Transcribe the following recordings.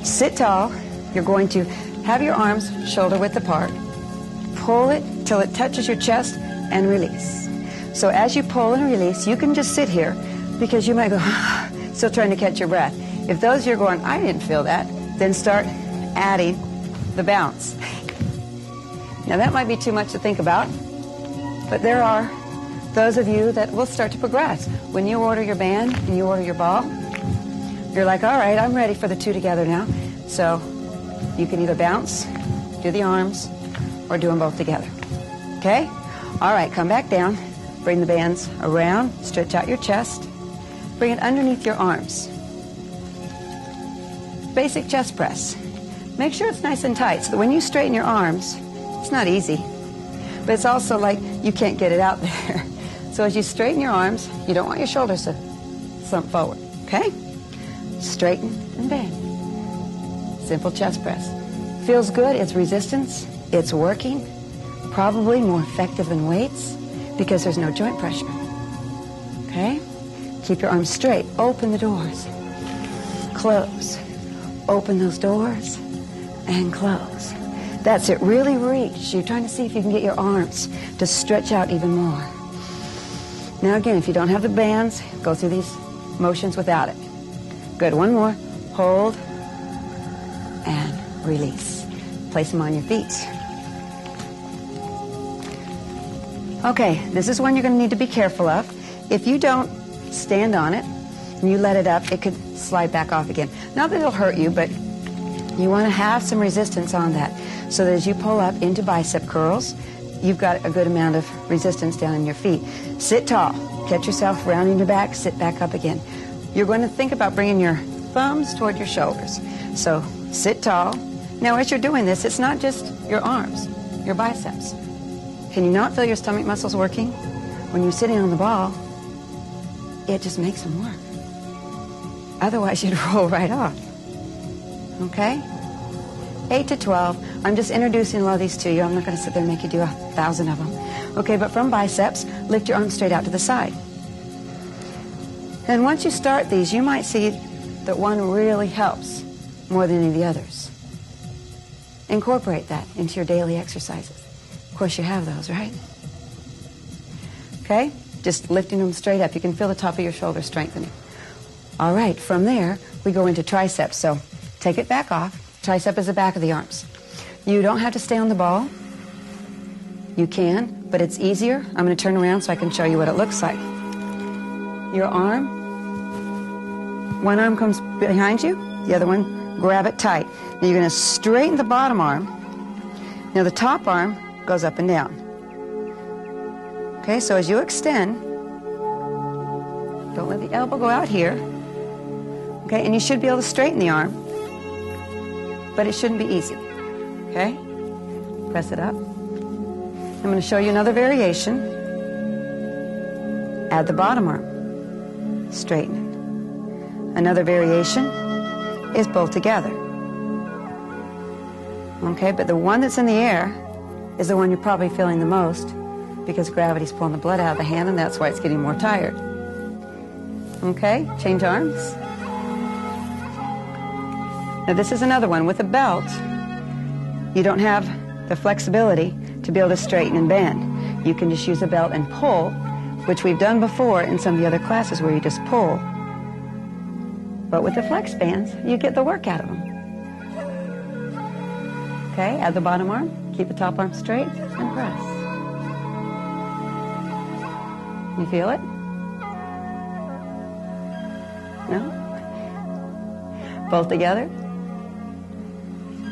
Sit tall. You're going to have your arms shoulder width apart. Pull it till it touches your chest and release. So as you pull and release, you can just sit here because you might go, still trying to catch your breath. If those of you are going, I didn't feel that, then start adding the bounce. Now that might be too much to think about, but there are those of you that will start to progress. When you order your band and you order your ball, you're like, all right, I'm ready for the two together now. So you can either bounce, do the arms, or do them both together. Okay? All right, come back down. Bring the bands around, stretch out your chest. Bring it underneath your arms. Basic chest press. Make sure it's nice and tight so that when you straighten your arms, it's not easy, but it's also like you can't get it out there. So as you straighten your arms, you don't want your shoulders to slump forward, okay? Straighten and bend. Simple chest press. Feels good, it's resistance, it's working, probably more effective than weights because there's no joint pressure, okay? Keep your arms straight, open the doors, close, open those doors, and close. That's it, really reach. You're trying to see if you can get your arms to stretch out even more. Now again, if you don't have the bands, go through these motions without it. Good, one more. Hold and release. Place them on your feet. Okay, this is one you're going to need to be careful of. If you don't stand on it and you let it up, it could slide back off again. Not that it'll hurt you, but you want to have some resistance on that so that as you pull up into bicep curls, you've got a good amount of resistance down in your feet. Sit tall. Catch yourself rounding your back. Sit back up again. You're going to think about bringing your thumbs toward your shoulders. So sit tall. Now as you're doing this, it's not just your arms, your biceps. Can you not feel your stomach muscles working? When you're sitting on the ball, it just makes them work. Otherwise, you'd roll right off. Okay? 8 to 12. I'm just introducing a lot of these to you. I'm not going to sit there and make you do 1,000 of them. Okay, but from biceps, lift your arms straight out to the side. And once you start these, you might see that one really helps more than any of the others. Incorporate that into your daily exercises. Of course, you have those, right? Okay? Just lifting them straight up. You can feel the top of your shoulder strengthening. All right, from there, we go into triceps. So take it back off. Tricep is the back of the arms. You don't have to stay on the ball. You can, but it's easier. I'm going to turn around so I can show you what it looks like. Your arm, one arm comes behind you, the other one, grab it tight. Now you're going to straighten the bottom arm. Now the top arm goes up and down. Okay, so as you extend, don't let the elbow go out here. Okay, and you should be able to straighten the arm, but it shouldn't be easy. Okay, press it up. I'm going to show you another variation. Add the bottom arm, straighten it. Another variation is both together. Okay, but the one that's in the air is the one you're probably feeling the most because gravity's pulling the blood out of the hand, and that's why it's getting more tired. Okay, change arms. Now this is another one. With a belt, you don't have the flexibility to be able to straighten and bend. You can just use a belt and pull, which we've done before in some of the other classes where you just pull. But with the flex bands, you get the work out of them. Okay, add the bottom arm, keep the top arm straight, and press. You feel it? No? Both together?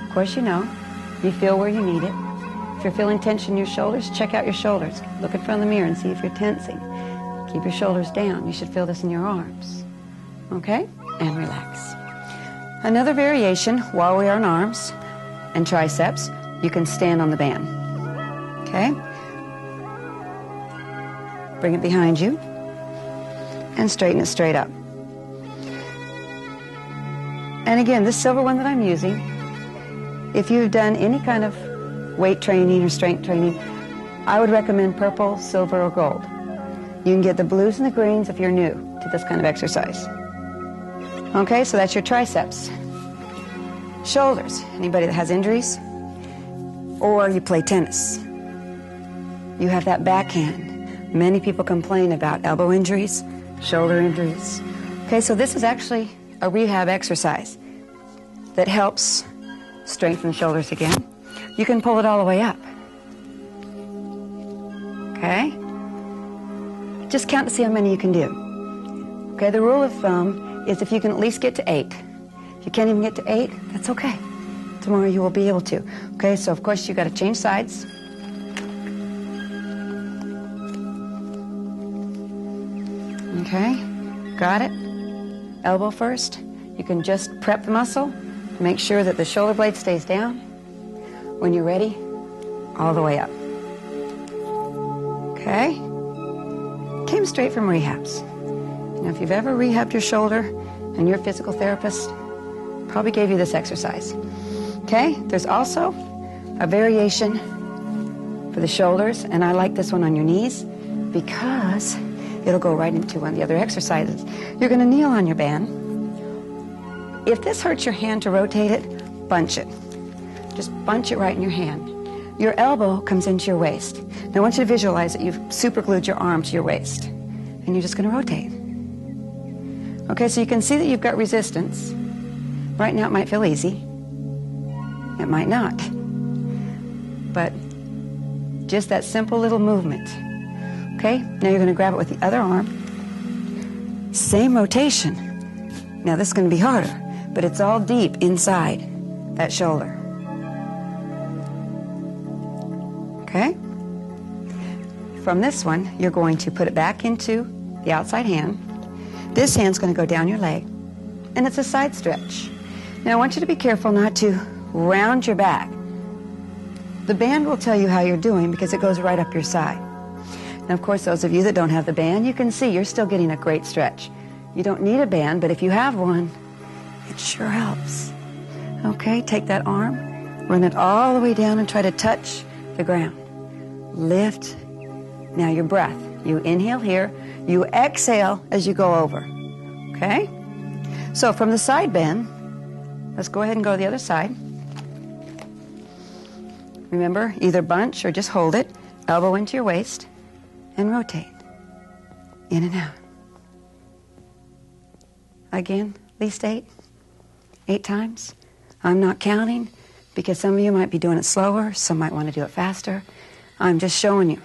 Of course you know. You feel where you need it. If you're feeling tension in your shoulders, check out your shoulders. Look in front of the mirror and see if you're tensing. Keep your shoulders down. You should feel this in your arms. Okay? And relax. Another variation while we are on arms and triceps, you can stand on the band. Okay? Bring it behind you and straighten it straight up. And again, this silver one that I'm using, if you've done any kind of weight training or strength training, I would recommend purple, silver, or gold. You can get the blues and the greens if you're new to this kind of exercise. Okay, so that's your triceps. Shoulders. Anybody that has injuries? Or you play tennis. You have that backhand. Many people complain about elbow injuries, shoulder injuries. Okay, so this is actually a rehab exercise that helps strengthen the shoulders again. You can pull it all the way up. Okay? Just count to see how many you can do. Okay, the rule of thumb is if you can at least get to 8. If you can't even get to 8, that's okay. Tomorrow you will be able to. Okay, so of course you got to change sides. Okay, got it. Elbow first. You can just prep the muscle. Make sure that the shoulder blade stays down. When you're ready, all the way up. Okay? Came straight from rehabs. Now, if you've ever rehabbed your shoulder and your physical therapist probably gave you this exercise. Okay? There's also a variation for the shoulders, and I like this one on your knees because it'll go right into one of the other exercises. You're going to kneel on your band. If this hurts your hand to rotate it, bunch it. Just bunch it right in your hand. Your elbow comes into your waist. Now I want you to visualize that you've super glued your arm to your waist. And you're just going to rotate. Okay, so you can see that you've got resistance. Right now it might feel easy. It might not. But just that simple little movement. Okay, now you're going to grab it with the other arm. Same rotation. Now this is going to be harder, but it's all deep inside that shoulder. Okay? From this one, you're going to put it back into the outside hand. This hand's going to go down your leg, and it's a side stretch. Now I want you to be careful not to round your back. The band will tell you how you're doing because it goes right up your side. Now, of course, those of you that don't have the band, you can see you're still getting a great stretch. You don't need a band, but if you have one, it sure helps. Okay, take that arm, run it all the way down and try to touch the ground. Lift. Now your breath. You inhale here, you exhale as you go over. Okay? So from the side bend, let's go ahead and go to the other side. Remember, either bunch or just hold it, elbow into your waist, and rotate. In and out. Again, at least 8. 8 times. I'm not counting because some of you might be doing it slower, some might want to do it faster. I'm just showing you.